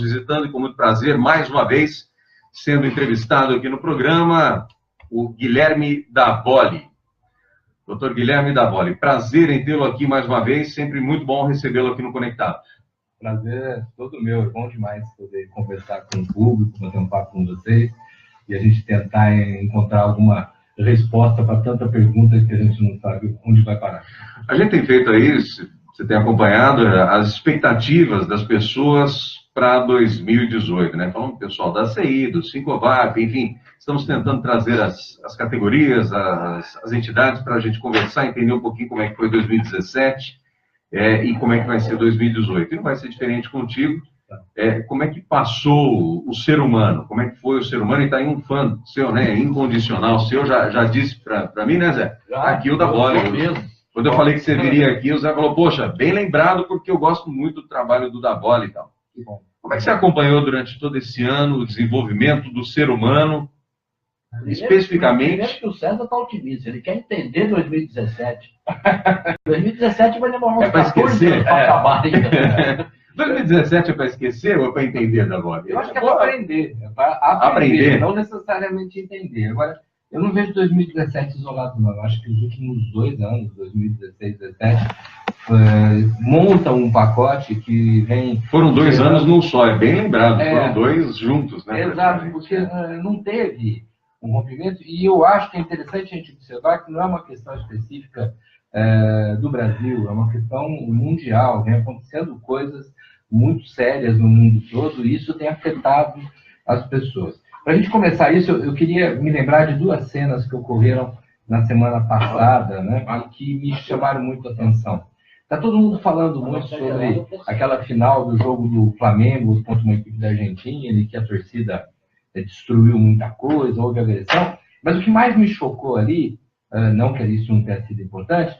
visitando e com muito prazer, mais uma vez, sendo entrevistado aqui no programa, o Guilherme Davoli. Doutor Guilherme Davoli, prazer em tê-lo aqui mais uma vez, sempre muito bom recebê-lo aqui no Conectado. Prazer é todo meu, é bom demais poder conversar com o público, bater um papo com vocês e a gente tentar encontrar alguma resposta para tanta pergunta que a gente não sabe onde vai parar. A gente tem feito aí, você tem acompanhado as expectativas das pessoas para 2018, né? Falando do pessoal da CI, do Sincovap, enfim, estamos tentando trazer as categorias, as entidades para a gente conversar, entender um pouquinho como é que foi 2017 e como é que vai ser 2018. E não vai ser diferente contigo. Como é que passou o ser humano? Como é que foi o ser humano? E está aí um fã seu, né? Incondicional seu, já disse para mim, né, Zé? Aqui o Davoli. Quando eu falei que você viria aqui, o Zé falou, poxa, bem lembrado, porque eu gosto muito do trabalho do Davoli e tal. Como é que você acompanhou durante todo esse ano o desenvolvimento do ser humano, especificamente? Primeiro que o César está otimista, ele quer entender 2017. 2017 vai demorar uns 14 anos para acabar ainda. 2017 é para esquecer ou é para entender, Davoli? Eu acho que é para aprender. É para aprender, não necessariamente entender. Agora, eu não vejo 2017 isolado, não. Eu acho que os últimos 2 anos, 2016, 2017, monta um pacote que vem... Foram 2 anos num só, é bem lembrado. Foram 2 juntos, né? Exato, porque não teve um rompimento. E eu acho que é interessante a gente observar que não é uma questão específica do Brasil, é uma questão mundial. Vem acontecendo coisas muito sérias no mundo todo e isso tem afetado as pessoas. Para a gente começar isso, eu queria me lembrar de 2 cenas que ocorreram na semana passada, né, que me chamaram muito a atenção. Está todo mundo falando muito sobre aquela final do jogo do Flamengo contra uma equipe da Argentina, em que a torcida destruiu muita coisa, houve agressão, mas o que mais me chocou ali, não que isso não tenha sido importante,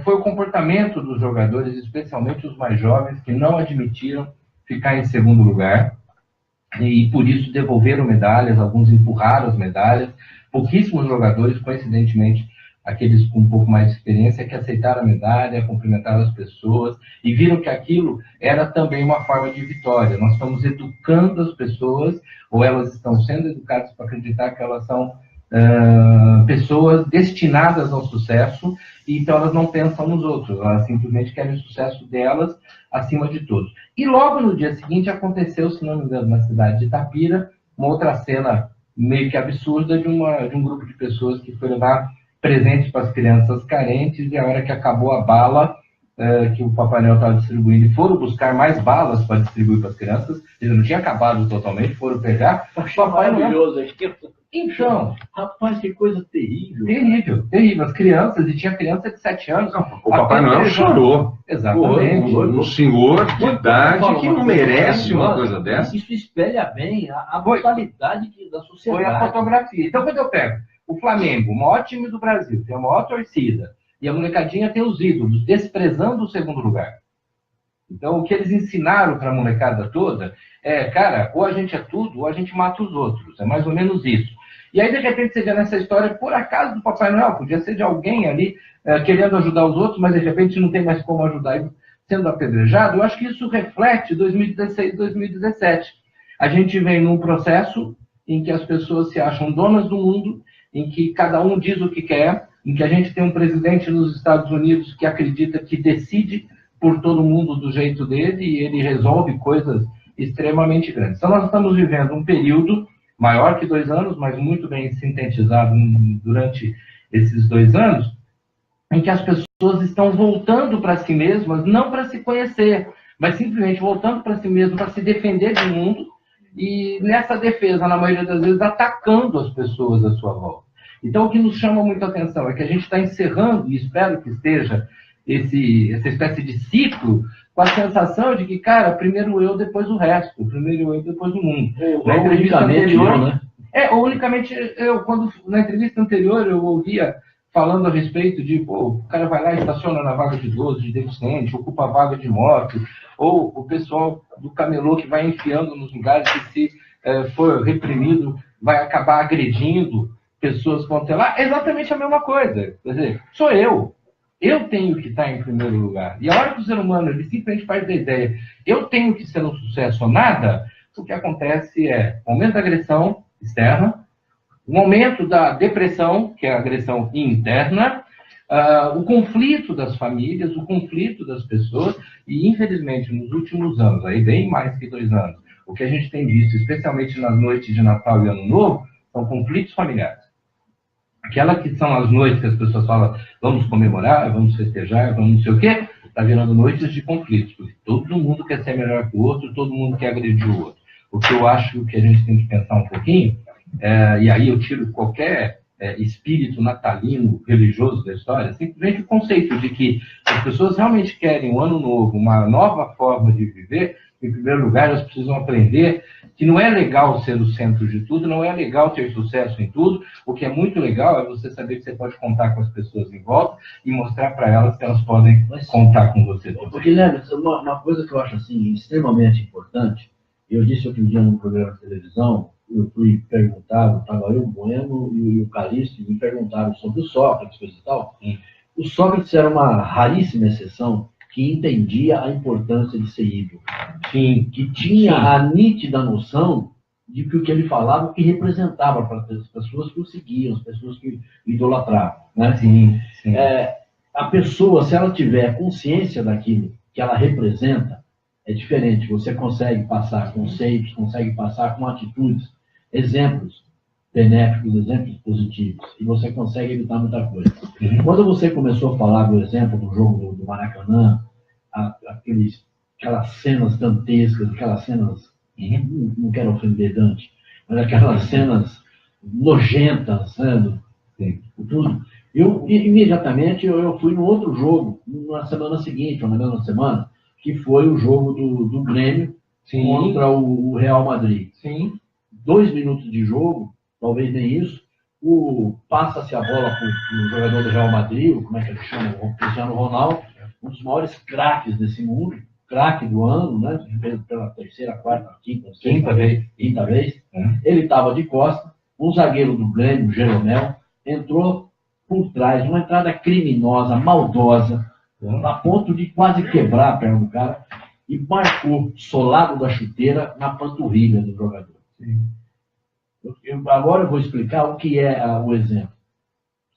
foi o comportamento dos jogadores, especialmente os mais jovens, que não admitiram ficar em segundo lugar, e por isso devolveram medalhas, alguns empurraram as medalhas, pouquíssimos jogadores, coincidentemente, aqueles com um pouco mais de experiência, que aceitaram a medalha, cumprimentaram as pessoas, e viram que aquilo era também uma forma de vitória. Nós estamos educando as pessoas, ou elas estão sendo educadas para acreditar que elas são pessoas destinadas ao sucesso, e então elas não pensam nos outros, elas simplesmente querem o sucesso delas acima de todos. E logo no dia seguinte aconteceu, se não me engano, na cidade de Itapira, uma outra cena meio que absurda de um grupo de pessoas que foi levar presentes para as crianças carentes, e a hora que acabou a bala que o Papai Noel estava distribuindo, e foram buscar mais balas para distribuir para as crianças, ele não tinha acabado totalmente, foram pegar. Papai maravilhoso, então, rapaz, que coisa terrível. Terrível. As crianças, e tinha criança de 7 anos. O Papai Noel chorou. Exatamente. Um senhor de idade que não merece uma coisa dessa. Isso espelha bem a brutalidade da sociedade. Foi a fotografia. Então, quando eu pego o Flamengo, o maior time do Brasil, tem a maior torcida, e a molecadinha tem os ídolos, desprezando o segundo lugar. Então, o que eles ensinaram para a molecada toda cara, ou a gente é tudo, ou a gente mata os outros. É mais ou menos isso. E aí, de repente, você vê nessa história, por acaso, do Papai Noel, podia ser de alguém ali querendo ajudar os outros, mas de repente não tem mais como ajudar e sendo apedrejado. Eu acho que isso reflete 2016, 2017. A gente vem num processo em que as pessoas se acham donas do mundo, em que cada um diz o que quer, em que a gente tem um presidente nos Estados Unidos que acredita que decide por todo mundo do jeito dele e ele resolve coisas extremamente grandes. Então, nós estamos vivendo um período maior que 2 anos, mas muito bem sintetizado durante esses 2 anos, em que as pessoas estão voltando para si mesmas, não para se conhecer, mas simplesmente voltando para si mesmas, para se defender do mundo, e nessa defesa, na maioria das vezes, atacando as pessoas à sua volta. Então, o que nos chama muito a atenção é que a gente está encerrando, e espero que esteja, essa espécie de ciclo, com a sensação de que, cara, primeiro eu, depois o resto. Primeiro eu, depois o mundo. Na entrevista anterior, né? Unicamente eu. Quando na entrevista anterior eu ouvia falando a respeito de, o cara vai lá e estaciona na vaga de idoso, de deficiente, ocupa a vaga de moto, ou o pessoal do camelô que vai enfiando nos lugares que, se for reprimido, vai acabar agredindo pessoas que vão ter lá. É exatamente a mesma coisa. Quer dizer, sou eu. Eu tenho que estar em primeiro lugar. E a hora que o ser humano ele simplesmente faz da ideia, eu tenho que ser um sucesso ou nada, o que acontece é um aumento da agressão externa, um aumento da depressão, que é a agressão interna, o conflito das famílias, o conflito das pessoas, e infelizmente nos últimos anos, aí bem mais que 2 anos, o que a gente tem visto, especialmente nas noites de Natal e Ano Novo, são conflitos familiares. Aquela que são as noites que as pessoas falam, vamos comemorar, vamos festejar, vamos não sei o quê, está virando noites de conflitos, porque todo mundo quer ser melhor que o outro, todo mundo quer agredir o outro. O que eu acho que a gente tem que pensar um pouquinho, e aí eu tiro qualquer espírito natalino, religioso da história, simplesmente o conceito de que as pessoas realmente querem um ano novo, uma nova forma de viver, em primeiro lugar, elas precisam aprender que não é legal ser o centro de tudo, não é legal ter sucesso em tudo. O que é muito legal é você saber que você pode contar com as pessoas em volta e mostrar para elas que elas podem contar com você. Guilherme, uma coisa que eu acho assim, extremamente importante, eu disse outro dia num programa de televisão, eu fui perguntado, estava eu, o Bueno e o Calixto, me perguntaram sobre o Sócrates, coisa e tal. O Sócrates era uma raríssima exceção que entendia a importância de ser ídolo. Sim. Que tinha a nítida noção de que o que ele falava, o que representava para as pessoas que o seguiam, as pessoas que o idolatravam. Né? Sim. A pessoa, se ela tiver consciência daquilo que ela representa, é diferente. Você consegue passar conceitos, consegue passar com atitudes, exemplos benéficos, exemplos positivos, e você consegue evitar muita coisa. Quando você começou a falar do exemplo do jogo do Maracanã, aquelas cenas dantescas, aquelas cenas, não quero ofender Dante, mas aquelas cenas nojentas, né, tudo. Imediatamente eu fui no outro jogo, na semana seguinte, ou na mesma semana, que foi o jogo do Grêmio contra o Real Madrid. Sim. 2 minutos de jogo, talvez nem isso, passa-se a bola para o jogador do Real Madrid, como é que ele chama? O Cristiano Ronaldo, um dos maiores craques desse mundo, craque do ano, né? Pela terceira, quarta, quinta vez. Ele estava de costas, um zagueiro do Grêmio, o Jeromel, entrou por trás, uma entrada criminosa, maldosa, a ponto de quase quebrar a perna do cara, e marcou solado da chuteira na panturrilha do jogador. Agora eu vou explicar o que é o exemplo.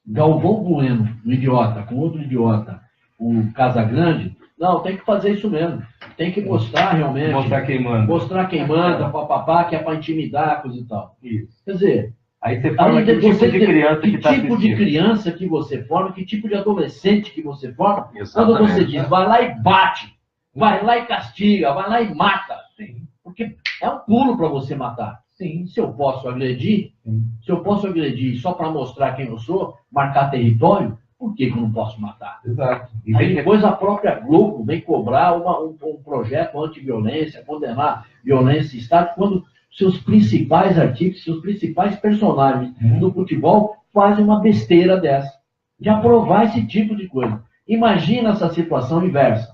Galvão Bueno, um idiota, com outro idiota, o Casagrande, não, tem que fazer isso mesmo. Tem que mostrar realmente. Mostrar quem manda. Mostrar quem manda, papapá, que é para intimidar, coisa e tal. Isso. Quer dizer, aí você fala que tipo de criança que está tipo de criança que você forma, que tipo de adolescente que você forma, exatamente, quando você diz, vai lá e bate, vai lá e castiga, vai lá e mata. Sim. Porque é um pulo para você matar. Sim. Se eu posso agredir, só para mostrar quem eu sou, marcar território, por que eu não posso matar? Exato. E aí depois a própria Globo vem cobrar um projeto anti-violência, condenar violência em Estado, quando seus principais artigos, seus principais personagens do futebol fazem uma besteira dessa, de aprovar esse tipo de coisa. Imagina essa situação inversa.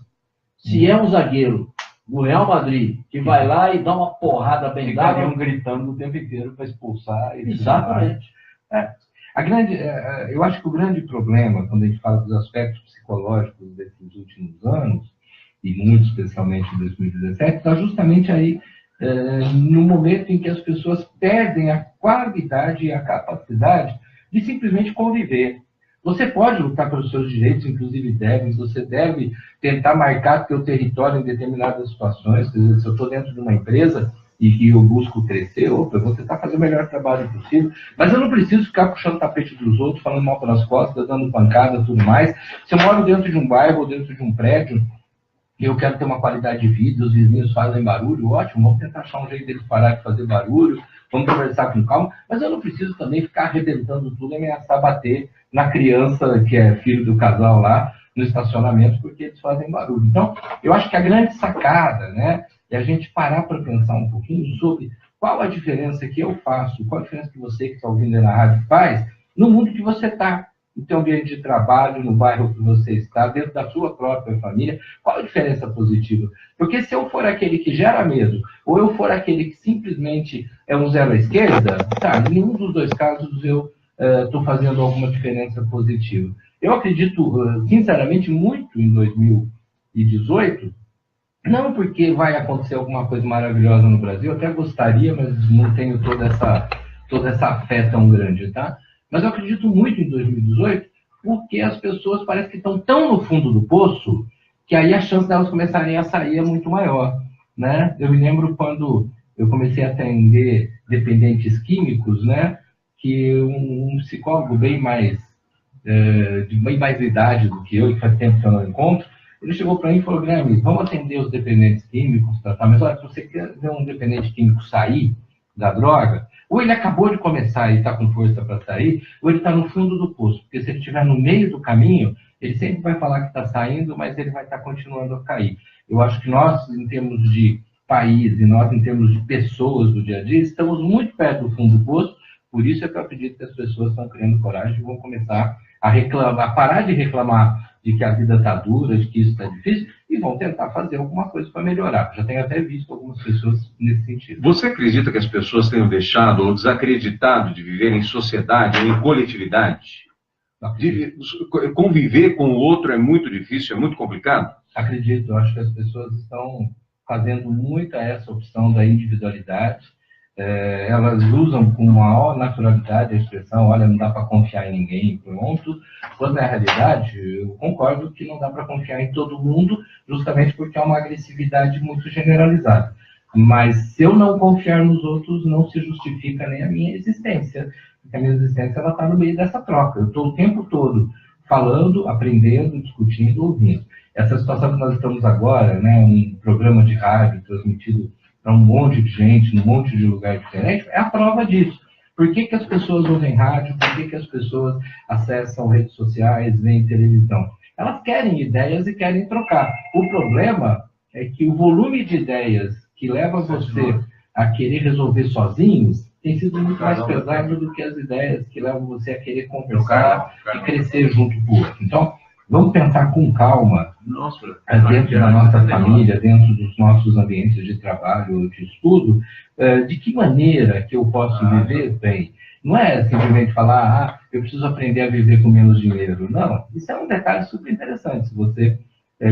Se é um zagueiro do Real Madrid, que vai lá e dá uma porrada bem dada. Ficariam gritando o tempo inteiro para expulsar. Exatamente. Eu acho que o grande problema, quando a gente fala dos aspectos psicológicos desses últimos anos, e muito especialmente em 2017, está justamente aí no momento em que as pessoas perdem a qualidade e a capacidade de simplesmente conviver. Você pode lutar pelos seus direitos, inclusive você deve tentar marcar seu território em determinadas situações. Quer dizer, se eu estou dentro de uma empresa e que eu busco crescer, eu vou tentar fazer o melhor trabalho possível, mas eu não preciso ficar puxando o tapete dos outros, falando mal pelas costas, dando pancada e tudo mais. Se eu moro dentro de um bairro ou dentro de um prédio, e eu quero ter uma qualidade de vida, os vizinhos fazem barulho, ótimo, vamos tentar achar um jeito deles parar de fazer barulho, vamos conversar com calma, mas eu não preciso também ficar arrebentando tudo e ameaçar bater na criança que é filho do casal lá no estacionamento porque eles fazem barulho. Então, eu acho que a grande sacada, né, é a gente parar para pensar um pouquinho sobre qual a diferença que eu faço, qual a diferença que você que está ouvindo na rádio faz no mundo que você está, no seu ambiente de trabalho, no bairro que você está, dentro da sua própria família, qual a diferença positiva? Porque se eu for aquele que gera medo, ou eu for aquele que simplesmente é um zero à esquerda, tá, em nenhum dos dois casos eu estou fazendo alguma diferença positiva. Eu acredito, sinceramente, muito em 2018, não porque vai acontecer alguma coisa maravilhosa no Brasil, eu até gostaria, mas não tenho toda essa fé tão grande, tá? Mas eu acredito muito em 2018, porque as pessoas parecem que estão tão no fundo do poço, que aí a chance delas começarem a sair é muito maior, né? Eu me lembro quando eu comecei a atender dependentes químicos, né? Que um psicólogo bem mais de bem mais idade do que eu, que faz tempo que eu não encontro, ele chegou para mim e falou: Guilherme, vamos atender os dependentes químicos, tratar, mas olha, se você quer ver um dependente químico sair da droga, ou ele acabou de começar e está com força para sair, ou ele está no fundo do poço, porque se ele estiver no meio do caminho, ele sempre vai falar que está saindo, mas ele vai estar continuando a cair. Eu acho que nós, em termos de país, e nós, em termos de pessoas do dia a dia, estamos muito perto do fundo do poço, por isso é que eu acredito que as pessoas estão criando coragem e vão começar a reclamar, a parar de reclamar de que a vida está dura, de que isso está difícil, e vão tentar fazer alguma coisa para melhorar. Já tenho até visto algumas pessoas nesse sentido. Você acredita que as pessoas tenham deixado ou desacreditado de viver em sociedade, em coletividade? Conviver com o outro é muito difícil, é muito complicado? Acredito, eu acho que as pessoas estão fazendo muito essa opção da individualidade. Elas usam com maior naturalidade a expressão: olha, não dá para confiar em ninguém, pronto. Quando na realidade, eu concordo que não dá para confiar em todo mundo, justamente porque é uma agressividade muito generalizada. Mas se eu não confiar nos outros, não se justifica nem a minha existência. Porque a minha existência está no meio dessa troca. Eu estou o tempo todo falando, aprendendo, discutindo, ouvindo. Essa situação que nós estamos agora, né, um programa de rádio transmitido para um monte de gente, num monte de lugar diferente, é a prova disso. Por que as pessoas ouvem rádio? Por que as pessoas acessam redes sociais, veem televisão? Elas querem ideias e querem trocar. O problema é que o volume de ideias que leva você a querer resolver sozinhos tem sido muito mais pesado do que as ideias que levam você a querer conversar e crescer junto com o outro. Então, vamos pensar com calma, dentro da nossa família, dentro dos nossos ambientes de trabalho, de estudo, de que maneira que eu posso viver bem. Não é simplesmente falar: eu preciso aprender a viver com menos dinheiro. Não, isso é um detalhe super interessante. Se você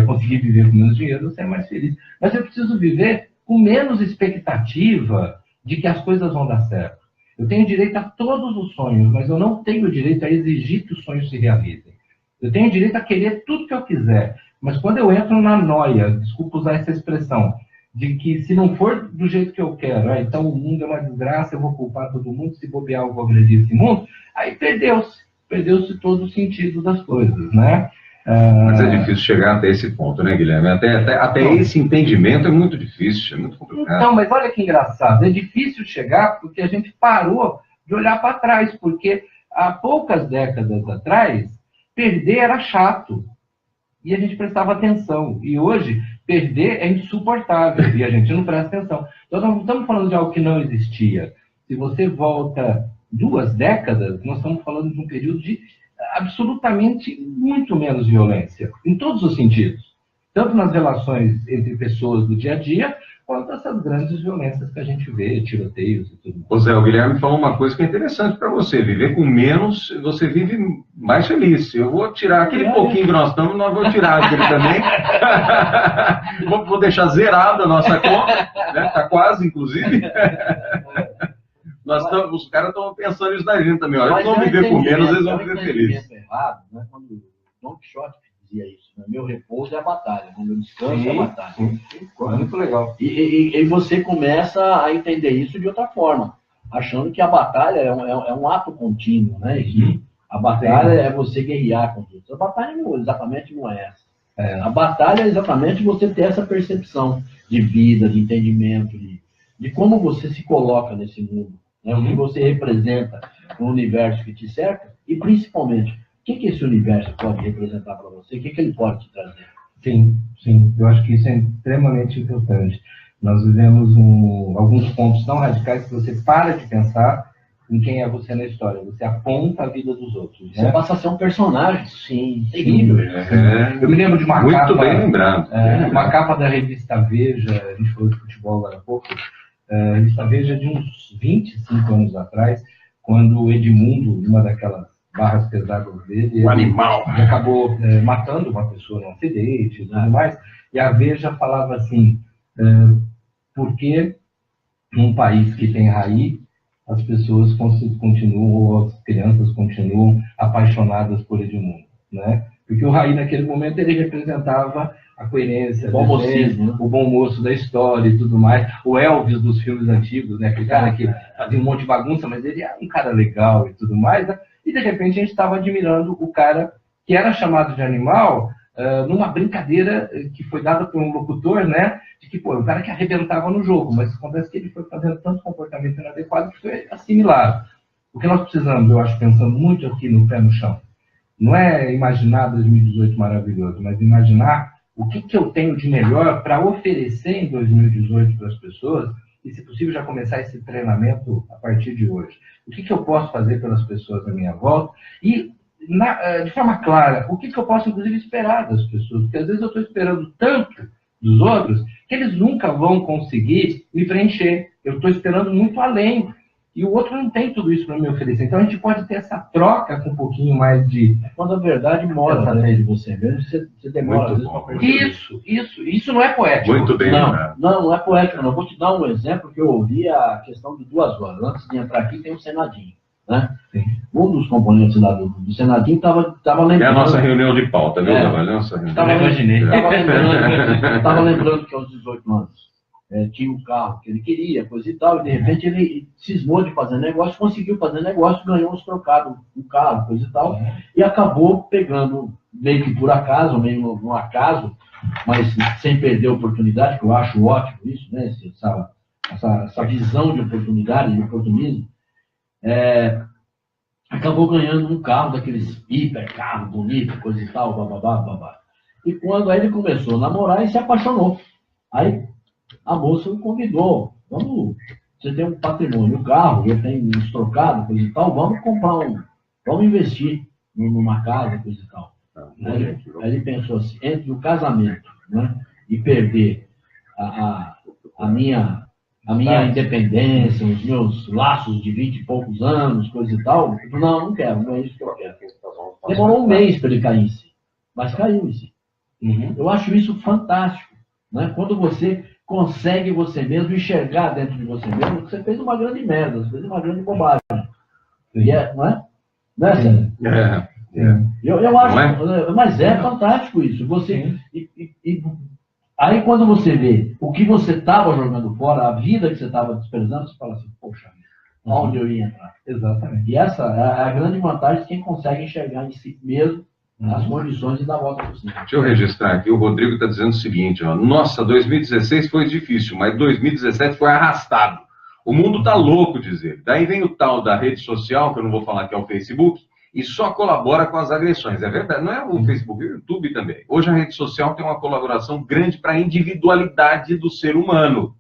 conseguir viver com menos dinheiro, você é mais feliz. Mas eu preciso viver com menos expectativa de que as coisas vão dar certo. Eu tenho direito a todos os sonhos, mas eu não tenho direito a exigir que os sonhos se realizem. Eu tenho direito a querer tudo que eu quiser, mas quando eu entro na noia, desculpa usar essa expressão, de que se não for do jeito que eu quero, então o mundo é uma desgraça, eu vou culpar todo mundo, se bobear eu vou agredir esse mundo, aí perdeu-se todo o sentido das coisas, né? Mas é difícil chegar até esse ponto, né, Guilherme? Até esse entendimento é muito difícil, é muito complicado. Então, mas olha que engraçado, é difícil chegar porque a gente parou de olhar para trás, porque há poucas décadas atrás, perder era chato e a gente prestava atenção. E hoje, perder é insuportável e a gente não presta atenção. Então, nós não estamos falando de algo que não existia. Se você volta 2 décadas, nós estamos falando de um período de absolutamente muito menos violência, em todos os sentidos. Tanto nas relações entre pessoas do dia a dia, quanto essas grandes violências que a gente vê, tiroteios e tudo. Ô Zé, o Guilherme falou uma coisa que é interessante para você: viver com menos, você vive mais feliz. Eu vou tirar aquele pouquinho que nós estamos, nós vamos tirar aquele também. Vou deixar zerada a nossa conta, né? Está quase, inclusive. Os caras estão pensando isso na gente também. Olha, eles vão viver com menos, eles vão viver felizes. Errado, né? Quando Don Quixote dizia isso, né? Meu repouso é a batalha, meu descanso é a batalha. Muito legal. E você começa a entender isso de outra forma, achando que a batalha é um ato contínuo, né? E a batalha é você guerrear com isso. A batalha exatamente não é essa. A batalha é exatamente você ter essa percepção de vida, de entendimento, de como você se coloca nesse mundo, né? O que você representa no universo que te cerca e, principalmente, o que esse universo pode representar para você? O que ele pode te trazer? Sim. Eu acho que isso é extremamente importante. Nós vivemos alguns pontos tão radicais que você para de pensar em quem é você na história. Você aponta a vida dos outros. Né? Você passa a ser um personagem. Sim, terrível. Eu me lembro de uma muito capa... Muito bem lembrado. Uma capa da revista Veja, a gente falou de futebol agora há pouco, a revista Veja de uns 25 anos atrás, quando o Edmundo, uma daquelas barras pesadas dele. O animal. Ele acabou matando uma pessoa num acidente e tudo mais. E a Veja falava assim, por que num país que tem raiz, as pessoas continuam, ou as crianças continuam apaixonadas por Edmundo, né? Porque o Raí, naquele momento, ele representava a coerência, o bom moço da história e tudo mais. O Elvis dos filmes antigos, né? Aquele cara que fazia um monte de bagunça, mas ele era um cara legal e tudo mais, né? E, de repente, a gente estava admirando o cara que era chamado de animal numa brincadeira que foi dada por um locutor, né? De que, pô, o cara que arrebentava no jogo, mas acontece que ele foi fazendo tanto comportamento inadequado que foi assimilado. O que nós precisamos, eu acho, pensando muito aqui no pé no chão, não é imaginar 2018 maravilhoso, mas imaginar o que eu tenho de melhor para oferecer em 2018 para as pessoas e, se possível, já começar esse treinamento a partir de hoje. O que eu posso fazer pelas pessoas à minha volta e, de forma clara, o que eu posso, inclusive, esperar das pessoas. Porque, às vezes, eu estou esperando tanto dos outros que eles nunca vão conseguir me preencher. Eu estou esperando muito além. E o outro não tem tudo isso para me oferecer. Então, a gente pode ter essa troca com um pouquinho mais de... Quando a verdade mora atrás de você mesmo, você demora, às vezes, para perceber. Isso não é poético. Muito bem. Não é poético. Não. Eu vou te dar um exemplo que eu ouvi a questão de 2 horas. Antes de entrar aqui, tem um Senadinho. Né? Um dos componentes lá do Senadinho estava lembrando... É a nossa reunião de pauta, viu, Gabriel? Estava lembrando que aos 18 anos tinha um carro que ele queria, coisa e tal, e de repente ele cismou de fazer negócio, conseguiu fazer negócio, ganhou uns trocados, um carro, coisa e tal, e acabou pegando, meio que por acaso, meio no acaso, mas sem perder a oportunidade, que eu acho ótimo isso, né? Essa visão de oportunidade, de oportunismo, acabou ganhando um carro daqueles hiper carro bonito, coisa e tal, babá. E quando aí ele começou a namorar e se apaixonou. Aí a moça o convidou, você tem um patrimônio, um carro, eu tenho uns trocados, coisa e tal, vamos investir numa casa, coisa e tal. Aí ele pensou assim, entre o casamento, né, e perder a minha independência, os meus laços de 20 e poucos anos, coisa e tal, não quero, não é isso que eu quero. Demorou um mês para ele cair em si, mas caiu em si. Eu acho isso fantástico, né? Quando você consegue você mesmo enxergar dentro de você mesmo que você fez uma grande merda, você fez uma grande bobagem. E não é? Não é assim? Eu acho, mas é fantástico isso. Você, aí quando você vê o que você estava jogando fora, a vida que você estava desprezando, você fala assim, poxa, onde eu ia entrar? Exatamente. E essa é a grande vantagem de quem consegue enxergar em si mesmo as condições e dar volta por cima. Deixa eu registrar aqui, o Rodrigo está dizendo o seguinte, ó, nossa, 2016 foi difícil, mas 2017 foi arrastado. O mundo está louco, diz ele. Daí vem o tal da rede social, que eu não vou falar que é o Facebook, e só colabora com as agressões. É verdade, não é o Facebook, é o YouTube também. Hoje a rede social tem uma colaboração grande para a individualidade do ser humano.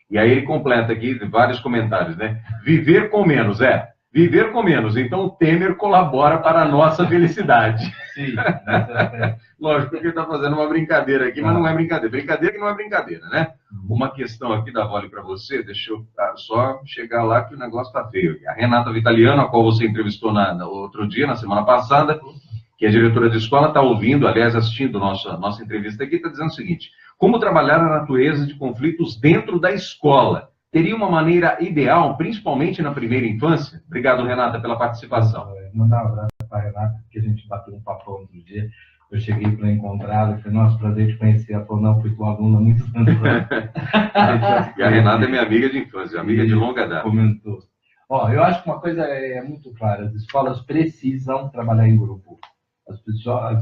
E aí ele completa aqui vários comentários, né? Viver com menos, viver com menos. Então o Temer colabora para a nossa felicidade. Sim. Lógico que ele está fazendo uma brincadeira aqui, mas não é brincadeira. Brincadeira que não é brincadeira, né? Uma questão aqui da Vale para você, deixa eu só chegar lá que o negócio está feio aqui. A Renata Vitaliano, a qual você entrevistou outro dia, na semana passada, que é diretora de escola, está ouvindo, aliás, assistindo nossa entrevista aqui, está dizendo o seguinte: como trabalhar a natureza de conflitos dentro da escola? Teria uma maneira ideal, principalmente na primeira infância? Obrigado, Renata, pela participação. Mandar um abraço para a Renata, porque a gente bateu um papo outro dia. Eu cheguei para encontrá-la e falei, nossa, prazer te conhecer. Ela falou, não, fui tua aluna há muitos anos. E a Renata é minha amiga de infância, amiga de longa data. Comentou. Eu acho que uma coisa é muito clara, as escolas precisam trabalhar em grupo. As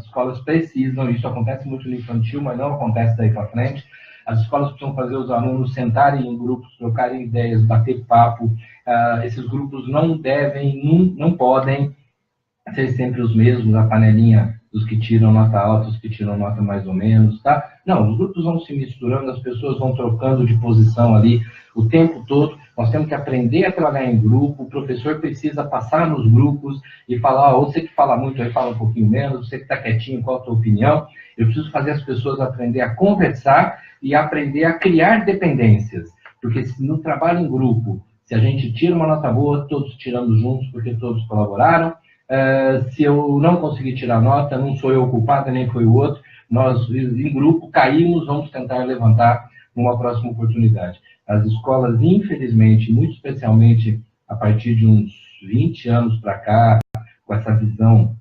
escolas precisam, isso acontece muito no infantil, mas não acontece daí para frente. As escolas precisam fazer os alunos sentarem em grupos, trocarem ideias, bater papo. Esses grupos não podem ser sempre os mesmos, a panelinha dos que tiram nota alta, os que tiram nota mais ou menos, tá? Não, os grupos vão se misturando, as pessoas vão trocando de posição ali o tempo todo. Nós temos que aprender a trabalhar em grupo, o professor precisa passar nos grupos e falar, ou você que fala muito, aí fala um pouquinho menos, você que está quietinho, qual a tua opinião? Eu preciso fazer as pessoas aprender a conversar e aprender a criar dependências, porque no trabalho em grupo, se a gente tira uma nota boa, todos tiramos juntos, porque todos colaboraram. Se eu não conseguir tirar nota, não sou eu o culpado, nem foi o outro. Nós, em grupo, caímos, vamos tentar levantar numa próxima oportunidade. As escolas, infelizmente, muito especialmente a partir de uns 20 anos para cá, com essa visão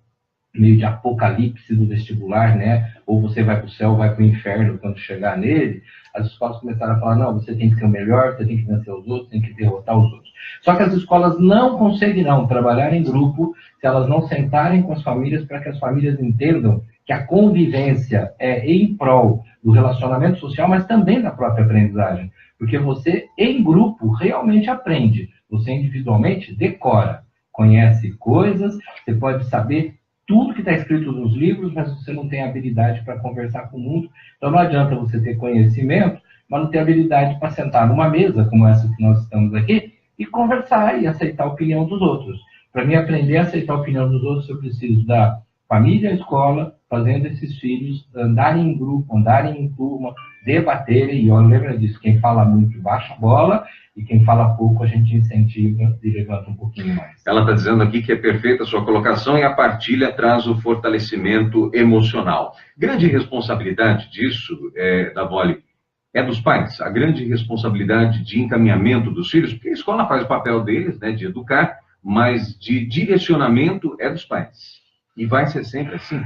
meio de apocalipse do vestibular, né? Ou você vai para o céu ou vai para o inferno quando chegar nele, as escolas começaram a falar, não, você tem que ser o melhor, você tem que vencer os outros, tem que derrotar os outros. Só que as escolas não conseguirão trabalhar em grupo se elas não sentarem com as famílias para que as famílias entendam que a convivência é em prol do relacionamento social, mas também da própria aprendizagem. Porque você, em grupo, realmente aprende. Você, individualmente, decora, conhece coisas, você pode saber tudo que está escrito nos livros, mas você não tem habilidade para conversar com o mundo. Então não adianta você ter conhecimento, mas não ter habilidade para sentar numa mesa, como essa que nós estamos aqui, e conversar e aceitar a opinião dos outros. Para mim, aprender a aceitar a opinião dos outros, eu preciso da família, a escola, fazendo esses filhos andarem em grupo, andarem em turma, debaterem, e olha, lembra disso, quem fala muito baixa a bola, e quem fala pouco a gente incentiva e levanta um pouquinho mais. Ela está dizendo aqui que é perfeita a sua colocação e a partilha traz o fortalecimento emocional. Grande responsabilidade disso, Davoli, é dos pais. A grande responsabilidade de encaminhamento dos filhos, porque a escola faz o papel deles, né, de educar, mas de direcionamento é dos pais. E vai ser sempre assim?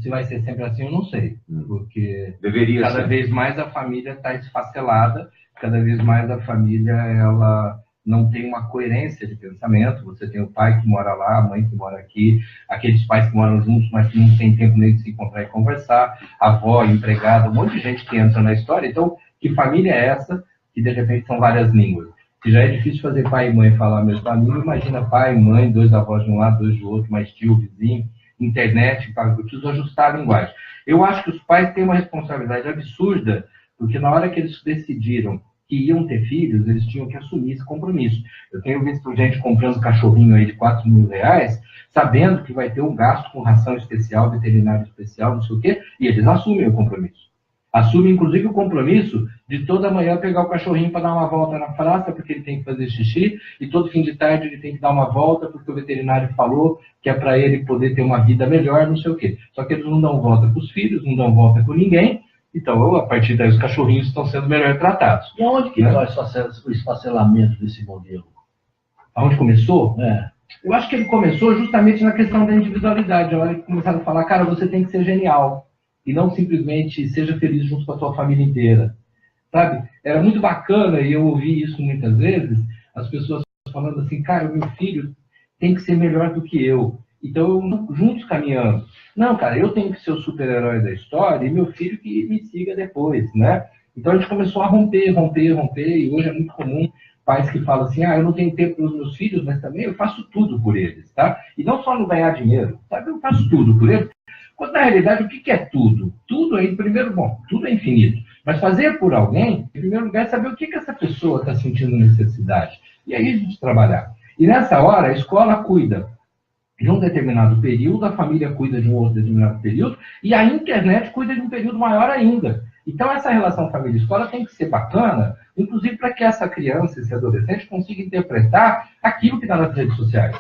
Se vai ser sempre assim, eu não sei. Porque deveria cada ser. vez mais a família está esfacelada, cada vez mais a família ela não tem uma coerência de pensamento. Você tem o pai que mora lá, a mãe que mora aqui, aqueles pais que moram juntos, mas que não tem tempo nem de se encontrar e conversar, a avó, empregada, um monte de gente que entra na história. Então, que família é essa que de repente são várias línguas? Se já é difícil fazer pai e mãe falar a mesma língua, imagina pai, mãe, dois avós de um lado, dois do outro, mais tio, vizinho, internet, eu preciso ajustar a linguagem. Eu acho que os pais têm uma responsabilidade absurda, porque na hora que eles decidiram que iam ter filhos, eles tinham que assumir esse compromisso. Eu tenho visto gente comprando cachorrinho aí de R$4.000, sabendo que vai ter um gasto com ração especial, veterinário especial, não sei o quê, e eles assumem o compromisso. Assumem, inclusive, o compromisso de toda manhã pegar o cachorrinho para dar uma volta na praça, porque ele tem que fazer xixi, e todo fim de tarde ele tem que dar uma volta, porque o veterinário falou que é para ele poder ter uma vida melhor, não sei o quê. Só que eles não dão volta com os filhos, não dão volta com ninguém, então, a partir daí, os cachorrinhos estão sendo melhor tratados. E aonde que vai o esfacelamento desse modelo? Aonde começou? É. Eu acho que ele começou justamente na questão da individualidade. A hora que começaram a falar, cara, você tem que ser genial. E não simplesmente seja feliz junto com a sua família inteira. Sabe? Era muito bacana, e eu ouvi isso muitas vezes, as pessoas falando assim, cara, o meu filho tem que ser melhor do que eu. Então, juntos caminhando. Não, cara, eu tenho que ser o super-herói da história e meu filho que me siga depois, né? Então, a gente começou a romper, e hoje é muito comum pais que falam assim, eu não tenho tempo para os meus filhos, mas também eu faço tudo por eles, tá? E não só no ganhar dinheiro, sabe? Eu faço tudo por eles. Quando, na realidade, o que é tudo? Tudo é, em primeiro, tudo é infinito. Mas fazer por alguém, em primeiro lugar, é saber o que essa pessoa está sentindo necessidade. E aí a gente trabalhar. E nessa hora, a escola cuida de um determinado período, a família cuida de um outro determinado período, e a internet cuida de um período maior ainda. Então, essa relação família-escola tem que ser bacana, inclusive para que essa criança, esse adolescente, consiga interpretar aquilo que está nas redes sociais.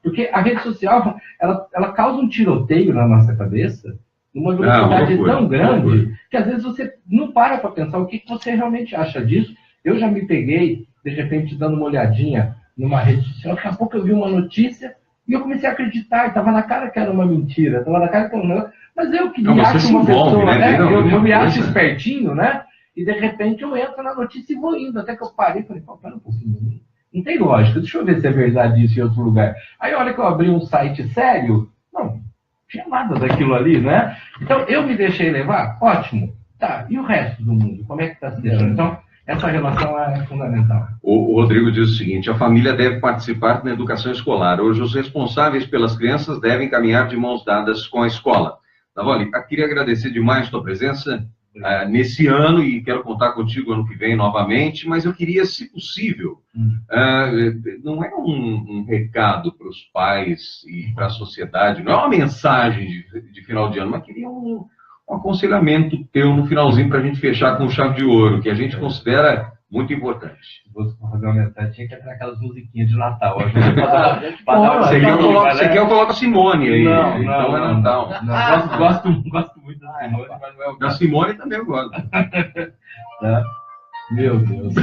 Porque a rede social, ela causa um tiroteio na nossa cabeça, numa velocidade tão grande, que às vezes você não para pensar o que você realmente acha disso. Eu já me peguei, de repente, dando uma olhadinha numa rede social, daqui a pouco eu vi uma notícia, e eu comecei a acreditar, estava na cara que era uma mentira, estava na cara que não. Mas eu que me acho uma pessoa, né? Eu me acho espertinho, né? E de repente eu entro na notícia e vou indo, até que eu parei e falei, pera um pouquinho, não tem lógica, deixa eu ver se é verdade isso em outro lugar. Aí a hora que eu abri um site sério, não tinha nada daquilo ali, né? Então eu me deixei levar, ótimo, tá, e o resto do mundo, como é que está sendo? Então, essa relação é fundamental. O Rodrigo diz o seguinte, a família deve participar na educação escolar. Hoje, os responsáveis pelas crianças devem caminhar de mãos dadas com a escola. Davoli, queria agradecer demais a tua presença nesse ano e quero contar contigo ano que vem novamente, mas eu queria, se possível, não é um recado para os pais e para a sociedade, não é uma mensagem de final de ano, mas queria um aconselhamento teu no finalzinho para a gente fechar com chave de ouro, que a gente considera Muito importante. Se fosse pra fazer uma mensagem, tinha que entrar aquelas musiquinhas de Natal. Você quer eu coloco a Simone aí. Não, então é Natal. Não, gosto muito da Simone, mas não é o Da Simone também eu gosto. Tá? Meu Deus.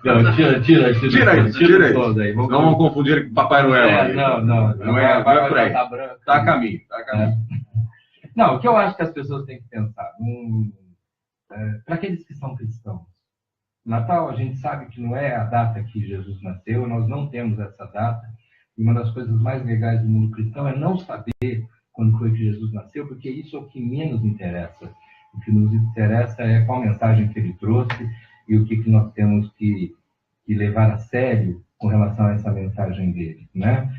Não, tira aí. Som daí. Não vamos confundir ele com Papai Noel. Não é por aí. Tá a caminho. Não, o que eu acho que as pessoas têm que pensar, para aqueles que são cristãos, Natal a gente sabe que não é a data que Jesus nasceu, nós não temos essa data, e uma das coisas mais legais do mundo cristão é não saber quando foi que Jesus nasceu, porque isso é o que menos interessa. O que nos interessa é qual mensagem que ele trouxe e o que nós temos que levar a sério com relação a essa mensagem dele, né?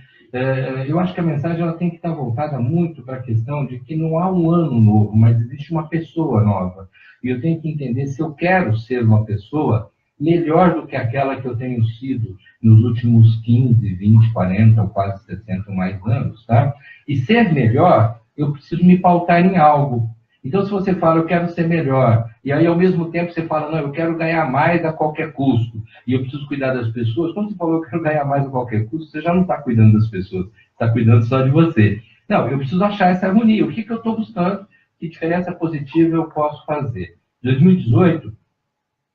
Eu acho que a mensagem ela tem que estar voltada muito para a questão de que não há um ano novo, mas existe uma pessoa nova. E eu tenho que entender se eu quero ser uma pessoa melhor do que aquela que eu tenho sido nos últimos 15, 20, 40 ou quase 60 ou mais anos, tá? E ser melhor, eu preciso me pautar em algo. Então, se você fala, eu quero ser melhor, e aí, ao mesmo tempo, você fala, não, eu quero ganhar mais a qualquer custo, e eu preciso cuidar das pessoas, quando você falou, eu quero ganhar mais a qualquer custo, você já não está cuidando das pessoas, está cuidando só de você. Não, eu preciso achar essa harmonia. O que eu estou buscando? Que diferença positiva eu posso fazer? 2018,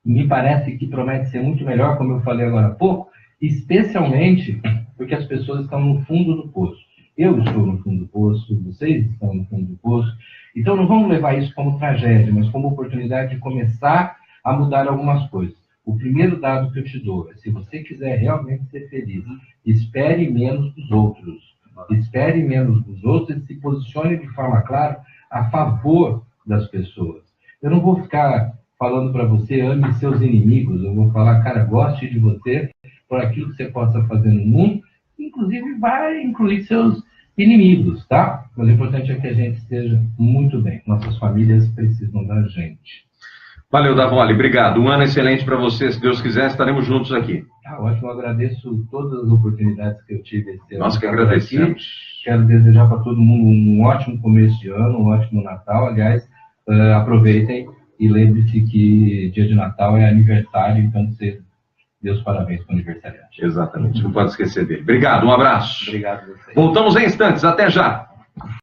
me parece que promete ser muito melhor, como eu falei agora há pouco, especialmente porque as pessoas estão no fundo do poço. Eu estou no fundo do poço, vocês estão no fundo do poço. Então, não vamos levar isso como tragédia, mas como oportunidade de começar a mudar algumas coisas. O primeiro dado que eu te dou é, se você quiser realmente ser feliz, espere menos dos outros. Espere menos dos outros e se posicione de forma clara a favor das pessoas. Eu não vou ficar falando para você, ame seus inimigos. Eu vou falar, cara, goste de você por aquilo que você possa fazer no mundo, inclusive vai incluir seus inimigos, tá? Mas o importante é que a gente esteja muito bem. Nossas famílias precisam da gente. Valeu, Davoli. Obrigado. Um ano excelente para você. Se Deus quiser, estaremos juntos aqui. Ótimo. Eu agradeço todas as oportunidades que eu tive esse ano. Nós que agradecemos. Quero desejar para todo mundo um ótimo começo de ano, um ótimo Natal. Aliás, aproveitem e lembre-se que dia de Natal é aniversário, então você... Deus parabéns para o aniversariante. Exatamente, não pode esquecer dele. Obrigado, um abraço. Obrigado a vocês. Voltamos em instantes, até já.